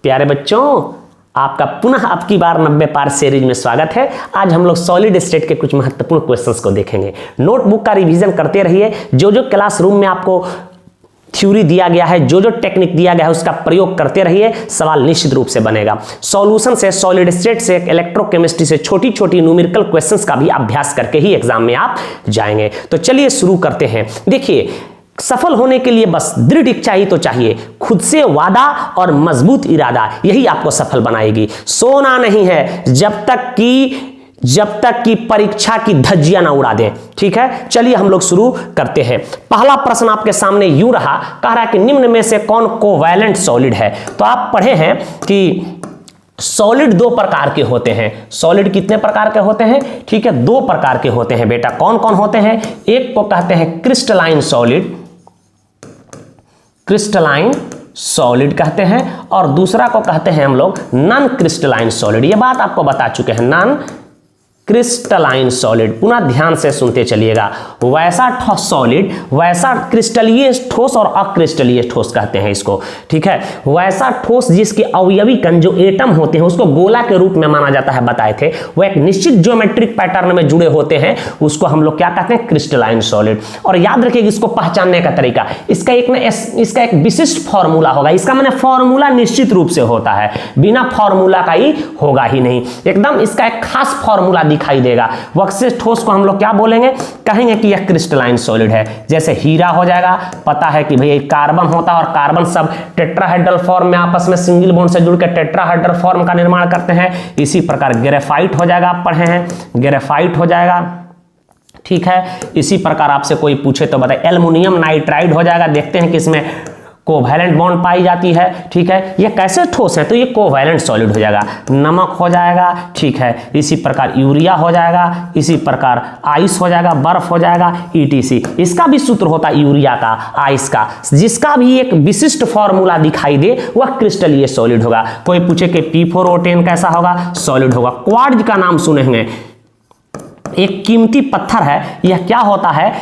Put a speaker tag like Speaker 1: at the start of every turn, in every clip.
Speaker 1: प्यारे बच्चों, आपका पुनः अब की बार 90 पार सीरीज में स्वागत है। आज हम लोग सॉलिड स्टेट के कुछ महत्वपूर्ण क्वेश्चंस को देखेंगे। नोटबुक का रिवीजन करते रहिए। जो जो क्लासरूम में आपको थ्योरी दिया गया है, जो जो टेक्निक दिया गया है, उसका प्रयोग करते रहिए। सवाल निश्चित रूप से बनेगा। सॉल्यूशन से, सॉलिड स्टेट से, इलेक्ट्रोकेमिस्ट्री से छोटी छोटी न्यूमेरिकल क्वेश्चंस का भी अभ्यास करके ही एग्जाम में आप जाएंगे। तो चलिए शुरू करते हैं। देखिए, सफल होने के लिए बस दृढ़ इच्छा ही तो चाहिए, खुद से वादा और मजबूत इरादा, यही आपको सफल बनाएगी। सोना नहीं है जब तक कि परीक्षा की धज्जियां ना उड़ा दें। ठीक है, चलिए हम लोग शुरू करते हैं। पहला प्रश्न आपके सामने यूं रहा, कह रहा है कि निम्न में से कौन कोवैलेंट सॉलिड है। तो आप पढ़े हैं कि सॉलिड दो प्रकार के होते हैं। सॉलिड कितने प्रकार के होते हैं? ठीक है, दो प्रकार के होते हैं बेटा। कौन कौन होते हैं? एक को कहते हैं क्रिस्टलाइन सॉलिड, क्रिस्टलाइन सॉलिड कहते हैं, और दूसरा को कहते हैं हम लोग नॉन क्रिस्टलाइन सॉलिड। ये बात आपको बता चुके हैं, नॉन क्रिस्टलाइन सॉलिड। पुनः ध्यान से सुनते चलिएगा। वैसा सॉलिड, वैसा क्रिस्टलीय ठोस और अक्रिस्टलीय ठोस कहते हैं इसको। ठीक है, वैसा ठोस जिसके अवयवी कण जो एटम होते हैं उसको गोला के रूप में माना जाता है, बताए थे। वो एक निश्चित ज्योमेट्रिक पैटर्न में जुड़े होते हैं, उसको हम लोग क्या कहते हैं? Crystalline solid. और याद रखिए इसको पहचानने का तरीका, इसका एक विशिष्ट फॉर्मूला होगा। इसका माने फॉर्मूला निश्चित रूप से होता है, बिना फॉर्मूला का ही होगा ही नहीं। एकदम इसका एक खास फॉर्मूला दिखाई देगा। वक्सेस ठोस को हम लोग क्या बोलेंगे? कहेंगे कि यह क्रिस्टलाइन सॉलिड है। जैसे हीरा हो जाएगा, पता है कि भाई कार्बन होता है और कार्बन सब टेट्राहेड्रल फॉर्म में आपस में सिंगल बॉन्ड से जुड़कर टेट्राहेड्रल फॉर्म का निर्माण करते हैं। इसी प्रकार ग्रेफाइट हो जाएगा, आप पढ़े हैं, ग्रेफाइट हो जाएगा। ठीक है, इसी प्रकार आपसे कोई पूछे तो बताए एल्युमिनियम नाइट्राइड हो जाएगा। देखते हैं कि इसमें कोवैलेंट बॉन्ड पाई जाती है। ठीक है, ये कैसे ठोस है? तो ये कोवैलेंट सॉलिड हो जाएगा। नमक हो जाएगा, ठीक है, इसी प्रकार यूरिया हो जाएगा, इसी प्रकार आइस हो जाएगा, बर्फ हो जाएगा, ईटीसी। इसका भी सूत्र होता है यूरिया का, आइस का, जिसका भी एक विशिष्ट फॉर्मूला दिखाई दे वह क्रिस्टलीय सॉलिड होगा। कोई पूछे कि P4O10 कैसा होगा? सॉलिड होगा। क्वार्ट्ज का नाम सुने होंगे, एक कीमती पत्थर है। यह क्या होता है?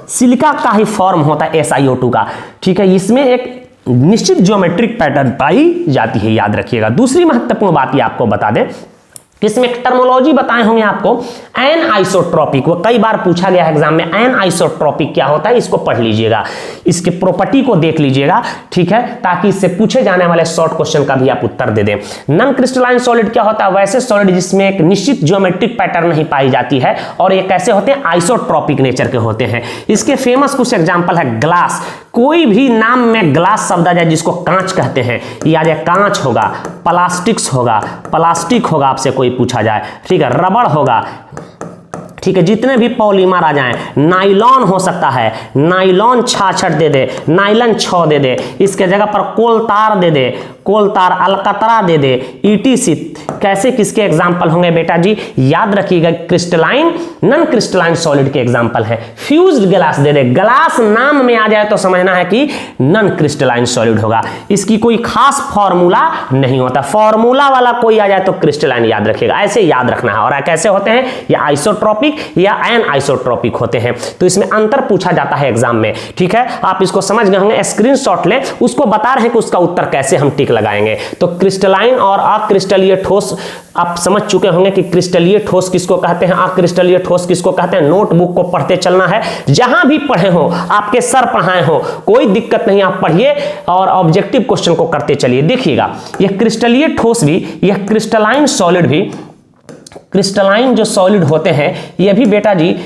Speaker 1: सिलिका का ही फॉर्म होता है, SiO2 का। ठीक है, इसमें एक निश्चित ज्योमेट्रिक पैटर्न पाई जाती है, याद रखिएगा। दूसरी महत्वपूर्ण बात ये आपको बता दें, इसमें टर्मोलॉजी बताए होंगे आपको, एन आइसोट्रॉपिक। वो कई बार पूछा गया है एग्जाम में, एन आइसोट्रॉपिक क्या होता है, इसको पढ़ लीजिएगा, इसके प्रॉपर्टी को देख लीजिएगा। ठीक है, ताकि इससे पूछे जाने वाले शॉर्ट क्वेश्चन का भी आप उत्तर दे दें। नॉन क्रिस्टलाइन सॉलिड क्या होता है? वैसे सॉलिड जिसमें एक निश्चित ज्योमेट्रिक पैटर्न नहीं पाई जाती है, और ये कैसे होते हैं? आइसोट्रॉपिक नेचर के होते हैं। इसके फेमस कुछ एग्जाम्पल है, ग्लास। कोई भी नाम में ग्लास शब्द आ जाए, जिसको कांच कहते हैं, या जाए कांच होगा, प्लास्टिक होगा आपसे कोई पूछा जाए। ठीक है, रबड़ होगा। ठीक है, जितने भी पॉलीमर आ जाएं, नाइलॉन हो सकता है, नाइलॉन छाछट दे दे, नाइलन 6 दे दे, इसके जगह पर कोलतार दे दे, कोलतार अलकतरा दे दे, ईटीसी। कैसे किसके एग्जाम्पल होंगे बेटा जी? याद रखिएगा, क्रिस्टलाइन, नॉन क्रिस्टलाइन सॉलिड के एग्जाम्पल है। फ्यूज्ड ग्लास दे दे, ग्लास नाम में आ जाए तो समझना है कि नॉन क्रिस्टलाइन सॉलिड होगा। इसकी कोई खास फॉर्मूला नहीं होता, फॉर्मूला वाला कोई आ जाए तो क्रिस्टलाइन याद रखिएगा, ऐसे याद रखना है। और कैसे होते हैं? या आइसोट्रॉपिक या एन आइसोट्रॉपिक होते हैं। तो इसमें अंतर पूछा जाता है एग्जाम में। ठीक है, आप इसको समझ गए होंगे, स्क्रीनशॉट लें, उसको बता रहे हैं कि उसका उत्तर कैसे हम टिक लगाएंगे। तो क्रिस्टलाइन और अक्रिस्टलीय ठोस आप समझ चुके होंगे कि क्रिस्टलीय ठोस किसको कहते हैं, अक्रिस्टलीय ठोस किसको कहते हैं। नोटबुक को पढ़ते चलना है, जहां भी पढ़े हो, आपके सर पढ़ाए हो, कोई दिक्कत नहीं, आप पढ़िए और ऑब्जेक्टिव क्वेश्चन को करते चलिए। देखिएगा, यह क्रिस्टलीय ठोस भी, यह क्रिस्टलाइन सॉलिड भी, क्रिस्टलाइन जो सॉलिड होते हैं ये भी बेटा जी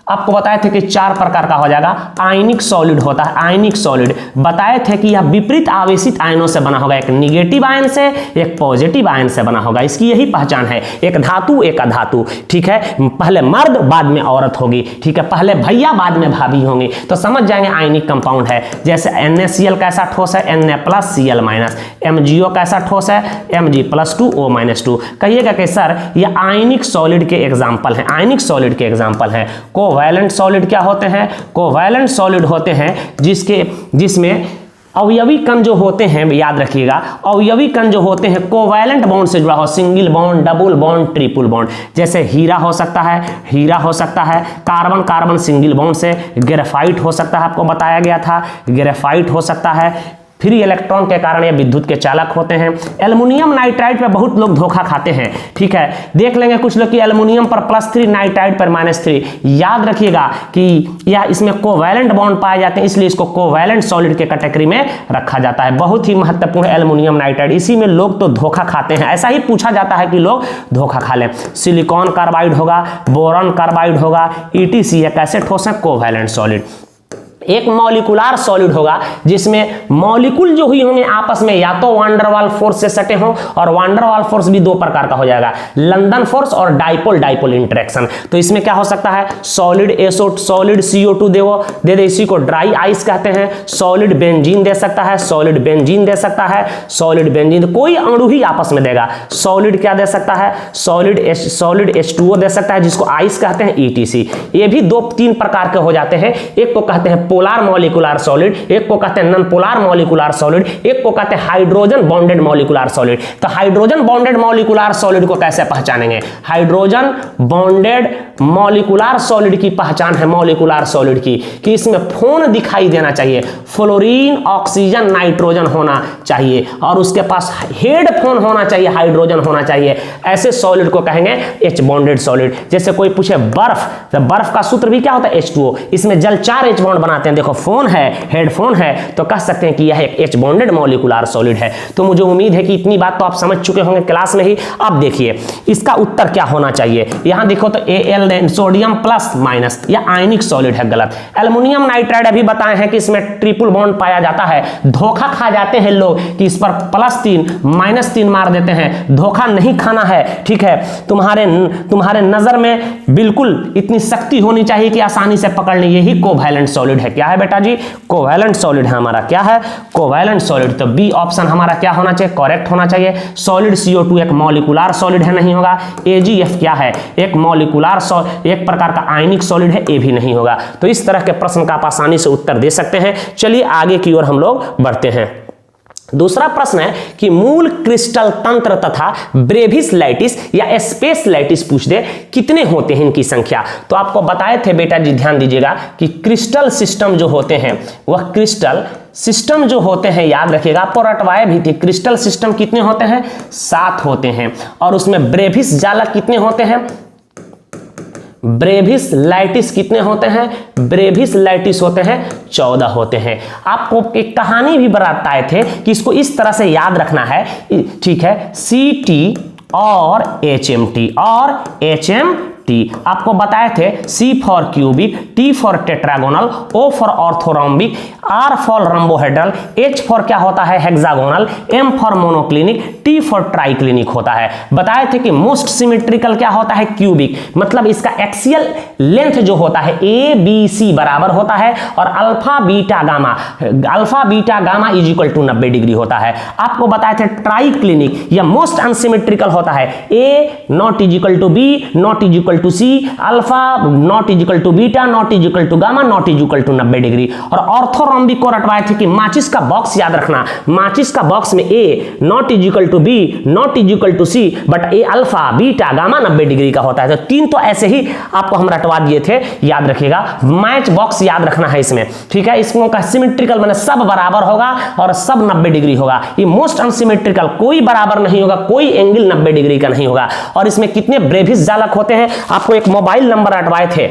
Speaker 1: आपको बताए थे कि 4 प्रकार का हो जाएगा। आयनिक सॉलिड होता है, आयनिक सॉलिड बताए थे कि यह विपरीत आवेशित आयनों से बना होगा, एक निगेटिव आयन से, एक पॉजिटिव आयन से बना होगा। इसकी यही पहचान है, एक धातु एक अधातु। ठीक है, पहले मर्द बाद में औरत होगी। ठीक है, पहले भैया बाद में भाभी होंगी, तो समझ जाएंगे आयनिक कंपाउंड है। जैसे NaCl कैसा ठोस है? Na+Cl-। MgO कैसा ठोस है? Mg+2O-2। कहिएगा कि सर ये आयनिक सॉलिड के एग्जाम्पल हैं, आयनिक सॉलिड के एग्जाम्पल हैं। कोवैलेंट सॉलिड क्या होते हैं? कोवैलेंट सॉलिड होते हैं जिसमें अवयवी कण जो होते हैं, याद रखिएगा, अवयवी कण जो होते हैं कोवैलेंट बॉन्ड से जुड़ा हो, single bond, double bond, triple bond. जैसे हीरा हो सकता है, कार्बन कार्बन सिंगल बॉन्ड से, ग्रेफाइट हो सकता है, आपको बताया गया था, ग्रेफाइट हो सकता है, फ्री इलेक्ट्रॉन के कारण ये विद्युत के चालक होते हैं। एल्युमिनियम नाइट्राइड पे बहुत लोग धोखा खाते हैं, ठीक है। देख लेंगे कुछ लोग कि एल्युमिनियम पर +3, नाइट्राइड पर -3। याद रखिएगा कि यह इसमें कोवैलेंट बॉन्ड पाए जाते हैं, इसलिए इसको कोवैलेंट सॉलिड के कैटेगरी में रखा जाता है। बहुत ही महत्वपूर्ण एल्युमिनियम नाइट्राइड, इसी में लोग तो धोखा खाते हैं। ऐसा ही पूछा जाता है कि लोग धोखा खा लें। सिलिकॉन कार्बाइड होगा, बोरॉन कार्बाइड होगा, ETC एक ऐसे ठोस है कोवैलेंट सॉलिड। एक मॉलिक्यूलर सॉलिड होगा जिसमें मॉलिक्यूल जो हुई होंगे आपस में या तो वांडरवाल फोर्स से सटे हों, और वांडरवाल फोर्स भी दो प्रकार का हो जाएगा, लंदन फोर्स और डाइपोल डाइपोल इंटरेक्शन। तो इसमें क्या हो सकता है, सॉलिड सॉलिड CO2 दे दे, इसी को ड्राई आइस कहते हैं। सॉलिड बेंजीन दे सकता है, सॉलिड बेंजीन दे सकता है, सॉलिड बेंजीन कोई अणु ही आपस में देगा। सॉलिड क्या दे सकता है, सॉलिड H2O दे सकता है, जिसको आइस कहते हैं, ETC। ये भी 2-3 प्रकार के हो जाते हैं। एक को कहते हैं पोलर मॉलिक्यूलर सॉलिड, एक को कहते हैं नॉन पोलर मॉलिक्यूलर सॉलिड, एक को कहते हैं हाइड्रोजन बॉन्डेड मॉलिक्यूलर सॉलिड। तो हाइड्रोजन बॉन्डेड मॉलिक्यूलर सॉलिड को कैसे पहचानेंगे, हाइड्रोजन बॉन्डेड मॉलिक्यूलर सॉलिड की पहचान है मॉलिक्यूलर सॉलिड की कि इसमें फोन दिखाई देना चाहिए, फ्लोरीन ऑक्सीजन नाइट्रोजन होना चाहिए, और उसके पास हेड फोन होना चाहिए, हाइड्रोजन होना चाहिए। ऐसे सॉलिड को कहेंगे H बॉन्डेड सॉलिड। जैसे कोई पूछे बर्फ, तो बर्फ का सूत्र भी क्या होता है, H2O। इसमें जल 4 H बॉन्ड बनाते हैं, देखो फोन है, हेडफोन है, तो कह सकते हैं कि यह एक H बॉन्डेड मॉलिक्यूलर सॉलिड है। तो मुझे उम्मीद है कि इतनी बात तो आप समझ चुके होंगे क्लास में ही। अब देखिए इसका उत्तर क्या होना चाहिए, यहां देखो तो Al सोडियम प्लस या आयनिक सॉलिड है, गलत। एल्युमिनियम नाइट्राइड अभी बताए हैं कि इसमें ट्रिपल बॉन्ड पाया जाता है। धोखा खा जाते हैं लोग कि इस पर +3 -3 मार देते हैं, धोखा नहीं खाना है, ठीक है। तुम्हारे नजर में बिल्कुल इतनी शक्ति होनी चाहिए कि आसानी से पकड़ लें, यही कोवैलेंट सॉलिड है। क्या है बेटा जी, कोवैलेंट सॉलिड है हमारा, क्या है, कोवैलेंट सॉलिड। तो बी ऑप्शन हमारा क्या होना चाहिए, करेक्ट होना चाहिए। सॉलिड CO2 एक मॉलिक्यूलर सॉलिड है, नहीं होगा। AgF क्या है, एक मॉलिक्यूलर एक प्रकार का आयनिक सॉलिड है, ये भी नहीं होगा। तो इस तरह के प्रश्न का आप आसानी से उत्तर दे सकते हैं। चलिए आगे की ओर हम लोग बढ़ते हैं। दूसरा प्रश्न है कि मूल क्रिस्टल तंत्र तथा ब्रेविस लाइटिस या स्पेस लाइटिस पूछ दे, कितने होते हैं इनकी संख्या। तो आपको बताए थे बेटा जी, ध्यान दीजिएगा कि क्रिस्टल सिस्टम जो होते हैं, वह क्रिस्टल सिस्टम जो होते हैं, याद रखिएगा, आपको रटवाए भी थे। क्रिस्टल सिस्टम कितने होते हैं, 7 होते हैं, और उसमें ब्रेविस जालक कितने होते हैं, ब्रेविस लाइटिस कितने होते हैं, ब्रेविस लाइटिस होते हैं 14 होते हैं। आपको एक कहानी भी बताए थे कि इसको इस तरह से याद रखना है, ठीक है। CT और HMT आपको बताए थे, C for cubic, T for tetragonal, O for orthorhombic, R for rhombohedral, H for क्या होता है, hexagonal, M for monoclinic, T for triclinic होता है। बताए थे कि मोस्ट सिमेट्रिकल क्या होता है, क्यूबिक, मतलब इसका एक्सियल लेंथ जो होता है ABC बराबर होता है, और अल्फा बीटा गामा = 90 डिग्री होता है। आपको बताए थे ट्राइक्लिनिक या मोस्ट अनसिमेट्रिकल होता है A ≠ B ≠ C, alpha ≠ beta = gamma = 90 degree. और ऑर्थोरोम्बिक को रटवाए थे कि माचिस का बॉक्स याद रखना, माचिस का बॉक्स में A ≠ B = C, but A alpha beta gamma 90 degree का होता है। तो 3 तो ऐसे ही आपको हम रटवा दिए थे, याद रखिएगा। मैच बॉक्स याद रखना है इसमें, ठीक है। इसको का सिमेट्रिकल माने सब बराबर होगा और सब 90 डिग्री होगा। ये मोस्ट अनसिमेट्रिकल, कोई बराबर नहीं होगा, कोई एंगल 90 डिग्री का नहीं होगा। और इसमें कितने ब्रेविस जालक होते हैं, आपको एक मोबाइल नंबर रटवाए थे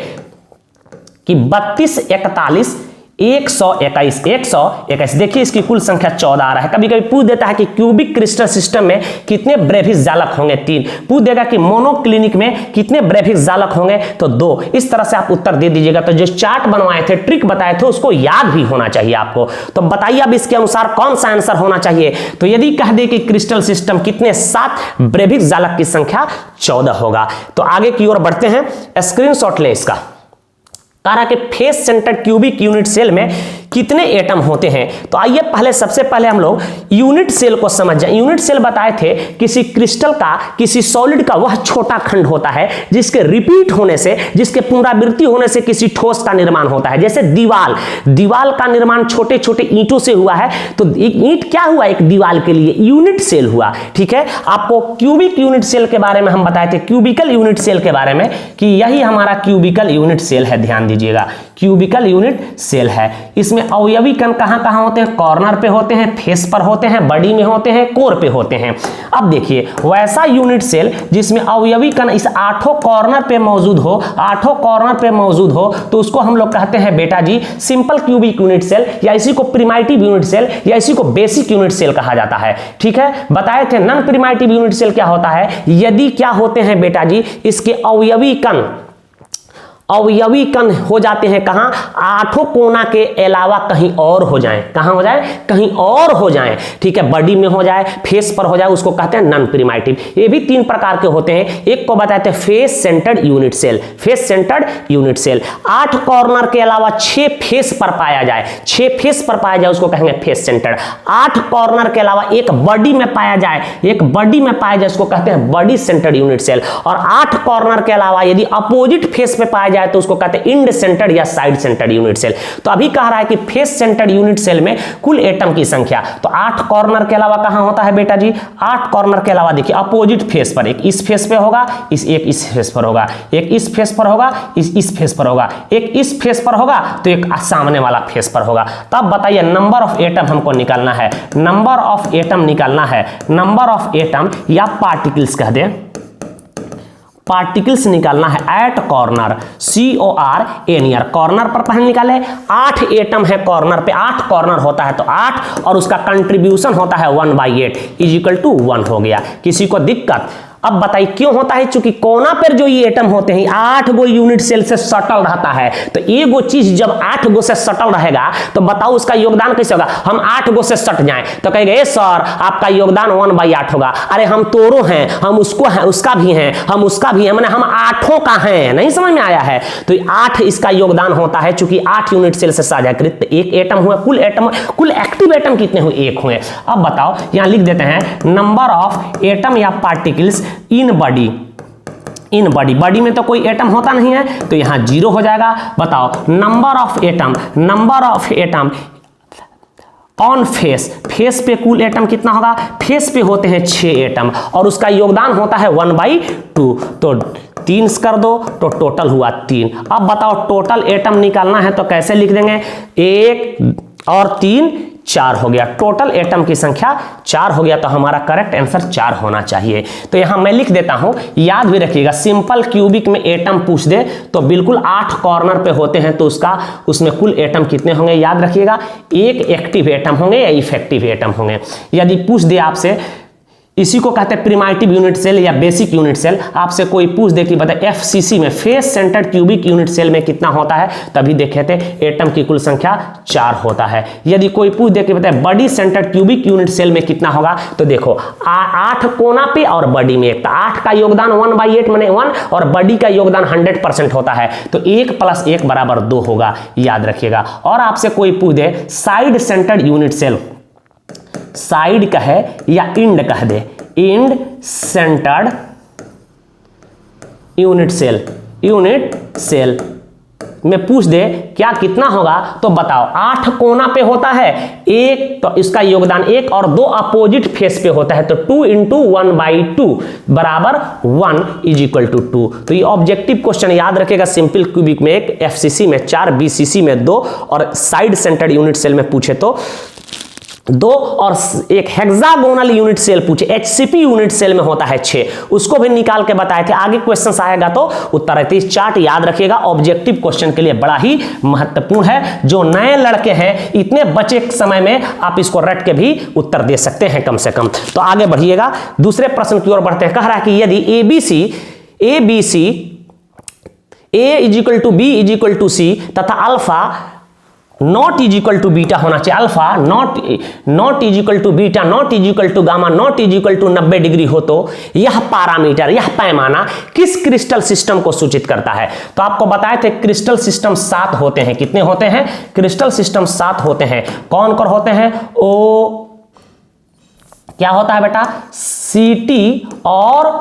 Speaker 1: कि 32 41 121। देखिए इसकी कुल संख्या 14 आ रहा है। कभी कभी पूछ देता है कि क्यूबिक क्रिस्टल सिस्टम में कितने ब्रेविस जालक होंगे, 3। पूछ देगा कि मोनोक्लिनिक में कितने ब्रेविस जालक होंगे, तो 2। इस तरह से आप उत्तर दे दीजिएगा। तो जो चार्ट बनवाए थे, ट्रिक बताए थे, उसको याद भी होना चाहिए आपको। तो बताइए अब इसके अनुसार कौन सा आंसर होना चाहिए। तो यदि कह दे कि क्रिस्टल सिस्टम कितने, 7, ब्रेविस जालक की संख्या 14 होगा। तो आगे की ओर बढ़ते हैं, स्क्रीनशॉट ले इसका। कह रहा कि face center cubic unit cell में कितने एटम होते हैं। तो आइए सबसे पहले हम लोग यूनिट सेल को समझ जाएं। यूनिट सेल बताए थे किसी क्रिस्टल का, किसी सॉलिड का वह छोटा खंड होता है जिसके रिपीट होने से, जिसके पुनरावृत्ति होने से किसी ठोस का निर्माण होता है। जैसे दीवाल का निर्माण छोटे छोटे ईंटों से हुआ है, तो एक ईंट क्या हुआ, एक दीवाल के लिए यूनिट सेल हुआ, ठीक है। आपको क्यूबिक यूनिट सेल के बारे में हम बताए थे, क्यूबिकल यूनिट सेल के बारे में, कि यही हमारा क्यूबिकल यूनिट सेल है। ध्यान दीजिएगा, क्यूबिकल यूनिट सेल है। इसमें अवयवी कण कहां कहां होते हैं? कॉर्नर पे होते हैं, फेस पर होते हैं, बॉडी में होते हैं, कोर पे होते हैं। अब देखिए वैसा यूनिट सेल जिसमें अवयवी कण इस 8 कॉर्नर पे मौजूद हो, 8 कॉर्नर पे मौजूद हो, तो उसको हम लोग कहते हैं बेटा जी सिंपल क्यूबिक यूनिट सेल, या इसी को प्रिमिटिव यूनिट सेल, या इसी को बेसिक यूनिट सेल कहा जाता है। ठीक है, बताए थे नॉन प्रिमिटिव यूनिट सेल क्या होता है? यदि क्या होते हैं बेटा जी, इसके अवयवी कण हो जाते हैं कहां? 8 कोना के अलावा कहीं और हो जाएं। कहां हो जाए? कहीं और हो जाएं। ठीक है, बॉडी में हो जाए, फेस पर हो जाए, उसको कहते हैं नॉन प्रिमिटिव। ये भी 3 प्रकार के होते हैं। एक को बताते हैं face centered unit cell, face centered unit cell. 8 corner के अलावा 6 फेस पर पाया जाए, 6 फेस पर पाया जाए, उसको कहेंगे फेस सेंटर्ड। 8 कॉर्नर के अलावा एक बॉडी में पाया जाए, एक बॉडी में पाया जाए, उसको कहते हैं बॉडी सेंटर्ड यूनिट सेल। और 8 कॉर्नर के अलावा यदि अपोजिट फेस पे पाया जाए तो उसको कहते हैं इंड सेंटर्ड या साइड सेंटर्ड यूनिट सेल। तो अभी कह रहा है कि फेस सेंटर्ड यूनिट सेल में कुल एटम की संख्या, तो 8 कॉर्नर के अलावा कहां होता है बेटा जी? 8 कॉर्नर के अलावा देखिए अपोजिट फेस पर, एक इस फेस पे होगा, एक इस फेस पर होगा, एक इस फेस पर होगा, इस फेस पर होगा, एक इस फेस पर होगा, तो एक सामने वाला फेस पर होगा। तब बताइए नंबर ऑफ एटम हमको निकालना है, नंबर ऑफ एटम निकालना है, नंबर ऑफ एटम या पार्टिकल्स कह दे, पार्टिकल्स निकालना है एट कॉर्नर, CORNER, कॉर्नर पर पहले निकाले। 8 एटम है कॉर्नर पे, 8 कॉर्नर होता है तो 8, और उसका कंट्रीब्यूशन होता है 1/8 इजिकल टू 1 हो गया। किसी को दिक्कत? अब बताइए क्यों होता है? चूंकि कोना पर जो ये एटम होते हैं 8 गो यूनिट सेल से सटल रहता है, तो एक गो चीज जब 8 गो से सटल रहेगा तो बताओ उसका योगदान कैसे होगा? हम 8 गो से सट जाएं तो कहेंगे सर आपका योगदान 1/8 होगा। अरे हम तोरो हैं, हम उसको हैं, उसका भी हैं, हम उसका भी हैं, माने हम 8 का हैं। नहीं समझ में आया है? तो 8 इसका योगदान होता है, चूंकि 8 यूनिट सेल से साझाकृत एक एटम हुए, कुल एक्टिव एटम कितने हुए? 1 हुए। अब बताओ यहां लिख देते हैं नंबर ऑफ एटम या particles in body, in body में तो कोई एटम होता नहीं है तो यहां 0 हो जाएगा। बताओ number of atom on face, face पे कुल एटम कितना होगा? फेस पे होते हैं 6 एटम और उसका योगदान होता है 1/2, तो 3 कर दो तो टोटल हुआ 3। अब बताओ टोटल एटम निकालना है तो कैसे लिख देंगे? 1 और 3 4 हो गया, टोटल एटम की संख्या 4 हो गया, तो हमारा करेक्ट आंसर 4 होना चाहिए। तो यहां मैं लिख देता हूं, याद भी रखिएगा सिंपल क्यूबिक में एटम पूछ दे तो बिल्कुल 8 कॉर्नर पे होते हैं, तो उसमें कुल एटम कितने होंगे याद रखिएगा? 1 एक्टिव एटम होंगे या इफेक्टिव एटम होंगे। यदि पूछ दे आपसे, इसी को कहते हैं प्रिमिटिव यूनिट सेल या बेसिक यूनिट सेल, आपसे कोई पूछ दे कि बताए FCC में face centred cubic unit cell में कितना होता है, तभी देखे थे एटम की कुल संख्या 4 होता है। यदि कोई पूछ दे कि बताए body centered cubic unit cell में कितना होगा, तो देखो 8 कोना पे और बॉडी में, तो 8 का योगदान 1/8 माने 1 और बॉडी का योगदान 100% होता है, तो 1 + 1 = 2 होगा, याद रखिएगा। और आपसे कोई पूछ दे side centred unit cell, side कहे या इंड कह दे, इंड सेंटर्ड यूनिट सेल में पूछ दे क्या कितना होगा, तो बताओ 8 कोना पे होता है 1, तो इसका योगदान 1 और 2 अपोजिट फेस पे होता है, तो 2 × 1/2 = 1 = 2। तो ये ऑब्जेक्टिव क्वेश्चन याद रखेगा, सिंपल क्यूबिक में 1, FCC में 4, BCC में 2 और साइड सेंटर्ड यूनिट सेल में पूछे तो 2 और एक हेक्सागोनल यूनिट सेल पूछे, HCP यूनिट सेल में होता है 6, उसको भी निकाल के बताए थे। आगे क्वेश्चन आएगा तो उत्तर है। इस चार्ट याद रखिएगा, ऑब्जेक्टिव क्वेश्चन के लिए बड़ा ही महत्वपूर्ण है। जो नए लड़के हैं इतने बचे समय में आप इसको रट के भी उत्तर दे सकते हैं कम से कम। तो आगे बढ़िएगा, दूसरे प्रश्न की ओर बढ़ते हैं। कह रहा है कि यदि ABC A = B = C तथा alpha not equal to beta होना चाहिए, alpha not equal to beta not equal to gamma not equal to 90 degree हो, तो यह पैरामीटर, यह पैमाना किस क्रिस्टल सिस्टम को सूचित करता है? तो आपको बताए थे क्रिस्टल सिस्टम 7 होते हैं। कितने होते हैं? क्रिस्टल सिस्टम 7 होते हैं। कौन कौन होते हैं? क्या होता है बेटा? CT और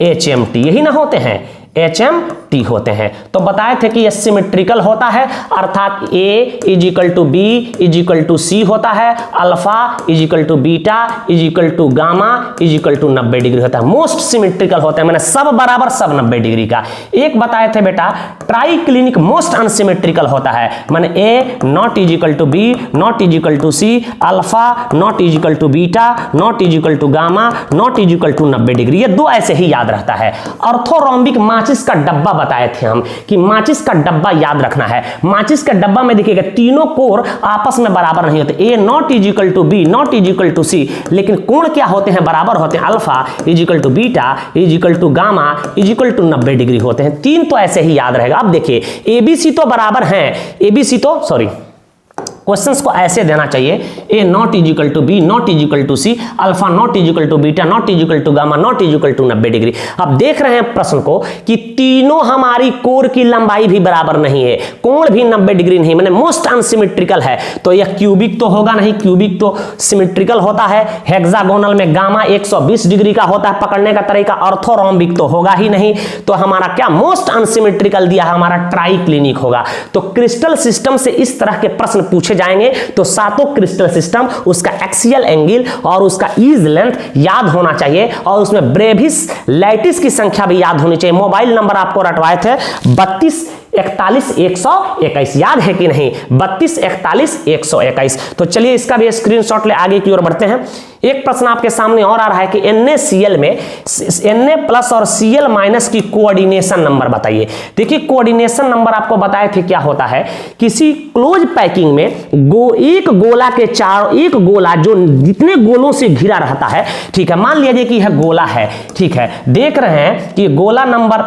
Speaker 1: HMT, यही ना होते हैं। HMT होते हैं। तो बताए थे कि ये सिमेट्रिकल होता है, अर्थात A = B = C होता है, अल्फा = बीटा = गामा = 90 डिग्री होता है। मोस्ट सिमेट्रिकल होते हैं, मैंने सब बराबर सब 90 डिग्री का। एक बताए थे बेटा ट्राइक्लिनिक मोस्ट अनसिमेट्रिकल होता है, माने A ≠ B ≠ C, alpha ≠ beta ≠ gamma ≠ 90 degree. ये दो ऐसे ही याद रहता है। ऑर्थोरोम्बिक माचिस का डब्बा बताए थे हम कि माचिस का डब्बा याद रखना है। माचिस का डब्बा में देखिएगा तीनों कोर आपस में बराबर नहीं होते, A ≠ B not C, लेकिन कोण क्या होते हैं, बराबर होते हैं। अल्फा = बीटा = गामा = 90 डिग्री होते हैं। तीन तो ऐसे ही याद रहेगा। अब देखिए ABC तो बराबर हैं, ABC तो सॉरी क्वेश्चंस को ऐसे देना चाहिए, A ≠ B not C, alpha not beta not gamma not 90 degree. अब देख रहे हैं प्रश्न को कि तीनों हमारी कोर की लंबाई भी बराबर नहीं है, कोण भी 90 डिग्री नहीं, माने मोस्ट अनसिमेट्रिकल है। तो यह क्यूबिक तो होगा नहीं, क्यूबिक तो सिमेट्रिकल होता है। हेक्सागोनल में गामा 120 डिग्री का होता है पकड़ने का तरीका, ऑर्थोरोम्बिक तो होगा ही नहीं। तो हमारा क्या मोस्ट अनसिमेट्रिकल दिया है, हमारा ट्राइक्लिनिक होगा। तो क्रिस्टल सिस्टम से इस तरह के प्रश्न पूछे जाएंगे तो सातों क्रिस्टल सिस्टम, उसका एक्सियल एंगल और उसका ईज लेंथ याद होना चाहिए, और उसमें ब्रेविस लैटिस की संख्या भी याद होनी चाहिए। मोबाइल नंबर आपको रटवाए थे 32 41 121, याद है कि नहीं, 32 41 121। तो चलिए इसका भी स्क्रीनशॉट ले आगे की ओर बढ़ते हैं। एक प्रश्न आपके सामने और आ रहा है कि NaCl में Na+ और Cl- की कोऑर्डिनेशन नंबर बताइए। देखिए कोऑर्डिनेशन नंबर आपको बताए थे क्या होता है, किसी क्लोज पैकिंग में एक गोला के चार, एक गोला जो जितने गोलों से घिरा रहता है, ठीक है, मान लीजिए कि यह गोला है, ठीक है, देख रहे हैं कि गोला नंबर